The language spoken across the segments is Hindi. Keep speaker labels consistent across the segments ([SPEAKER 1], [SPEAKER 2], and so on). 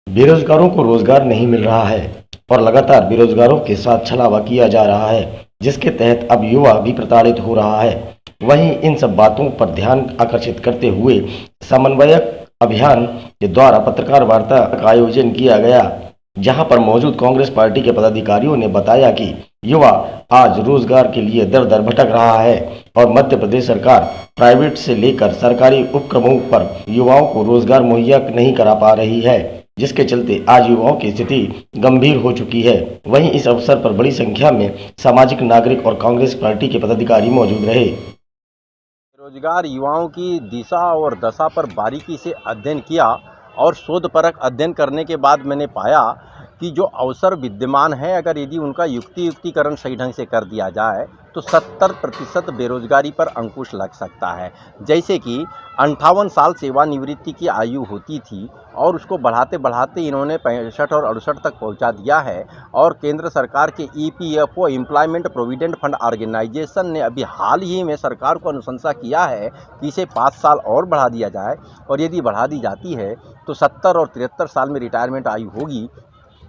[SPEAKER 1] बेरोजगारों को रोजगार नहीं मिल रहा है और लगातार बेरोजगारों के साथ छलावा किया जा रहा है, जिसके तहत अब युवा भी प्रताड़ित हो रहा है। वहीं इन सब बातों पर ध्यान आकर्षित करते हुए समन्वयक अभियान के द्वारा पत्रकार वार्ता का आयोजन किया गया, जहां पर मौजूद कांग्रेस पार्टी के पदाधिकारियों ने बताया कि युवा आज रोजगार के लिए दर दर भटक रहा है और मध्य प्रदेश सरकार प्राइवेट से लेकर सरकारी उपक्रमों पर युवाओं को रोजगार मुहैया नहीं करा पा रही है, जिसके चलते आज युवाओं की स्थिति गंभीर हो चुकी है। वहीं इस अवसर पर बड़ी संख्या में सामाजिक नागरिक और कांग्रेस पार्टी के पदाधिकारी मौजूद रहे।
[SPEAKER 2] बेरोजगार युवाओं की दिशा और दशा पर बारीकी से अध्ययन किया और शोधपरक अध्ययन करने के बाद मैंने पाया कि जो अवसर विद्यमान है, अगर यदि उनका युक्तिकरण सही ढंग से कर दिया जाए तो 70% बेरोजगारी पर अंकुश लग सकता है। जैसे कि 58 साल सेवानिवृत्ति की आयु होती थी और उसको बढ़ाते बढ़ाते इन्होंने 65 और 68 तक पहुंचा दिया है। और केंद्र सरकार के EPFO employment provident fund organisation ने अभी हाल ही में सरकार को अनुशंसा किया है कि इसे 5 साल और बढ़ा दिया जाए, और यदि बढ़ा दी जाती है तो 70 और 73 साल में रिटायरमेंट आयु होगी।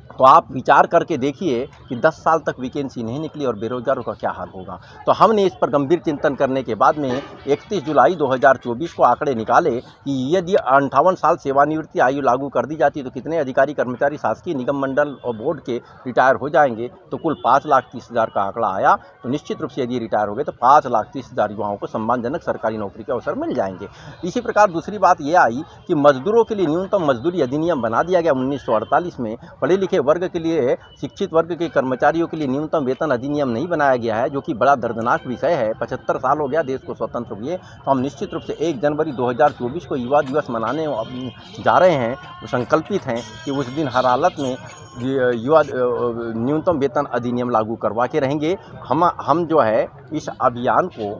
[SPEAKER 2] तो आप विचार करके देखिए कि 10 साल तक वैकेंसी नहीं निकली और बेरोजगारों का क्या हाल होगा। तो हमने इस पर गंभीर चिंतन करने के बाद में 31 जुलाई 2024 को आंकड़े निकाले कि यदि 58 साल सेवानिवृत्ति आयु लागू कर दी जाती तो कितने अधिकारी कर्मचारी शासकीय निगम मंडल और बोर्ड के रिटायर हो जाएंगे। तो कुल 5,30,000 का आंकड़ा आया। तो निश्चित रूप से यदि रिटायर हो गए तो 5,30,000 युवाओं को सम्मानजनक सरकारी नौकरी के अवसर मिल जाएंगे। इसी प्रकार दूसरी बात यह आई कि मजदूरों के लिए न्यूनतम मजदूरी अधिनियम बना दिया गया 1948 में। पढ़े लिखे वर्ग के लिए, शिक्षित वर्ग के कर्मचारियों के लिए न्यूनतम वेतन अधिनियम नहीं बनाया गया है, जो कि बड़ा दर्दनाक विषय है। 75 साल हो गया देश को स्वतंत्र हुए। तो हम निश्चित रूप से 1 जनवरी 2024 को युवा दिवस मनाने जा रहे हैं। वो संकल्पित हैं कि उस दिन हर हालत में युवा न्यूनतम वेतन अधिनियम लागू करवा के रहेंगे। हम जो है इस अभियान को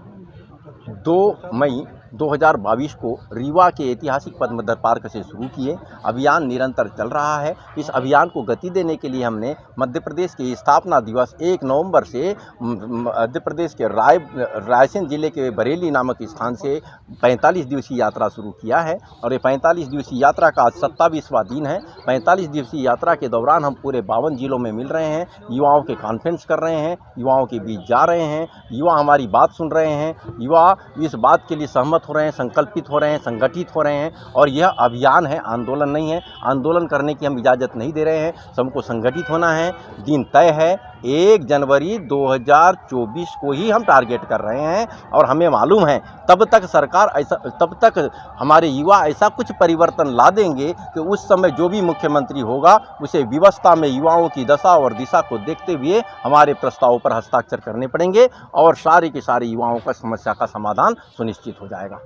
[SPEAKER 2] 2 मई 2022 को रीवा के ऐतिहासिक पद्मधर पार्क से शुरू किए। अभियान निरंतर चल रहा है। इस अभियान को गति देने के लिए हमने मध्य प्रदेश के स्थापना दिवस 1 नवंबर से मध्य प्रदेश के रायसेन जिले के बरेली नामक स्थान से 45 दिवसीय यात्रा शुरू किया है। और ये 45 दिवसीय यात्रा का आज 27वां दिन है। 45 दिवसीय यात्रा के दौरान हम पूरे 52 जिलों में मिल रहे हैं, युवाओं के कॉन्फ्रेंस कर रहे हैं, युवाओं के बीच जा रहे हैं, युवा हमारी बात सुन रहे हैं, युवा इस बात के लिए सहमत हो रहे हैं, संकल्पित हो रहे हैं, संगठित हो रहे हैं। और यह अभियान है, आंदोलन नहीं है। आंदोलन करने की हम इजाज़त नहीं दे रहे हैं। सबको संगठित होना है। दिन तय है 1 जनवरी 2024 को ही हम टारगेट कर रहे हैं। और हमें मालूम है तब तक हमारे युवा ऐसा कुछ परिवर्तन ला देंगे कि उस समय जो भी मुख्यमंत्री होगा उसे व्यवस्था में युवाओं की दशा और दिशा को देखते हुए हमारे प्रस्तावों पर हस्ताक्षर करने पड़ेंगे और सारे के सारे युवाओं का समस्या का समाधान सुनिश्चित हो जाएगा।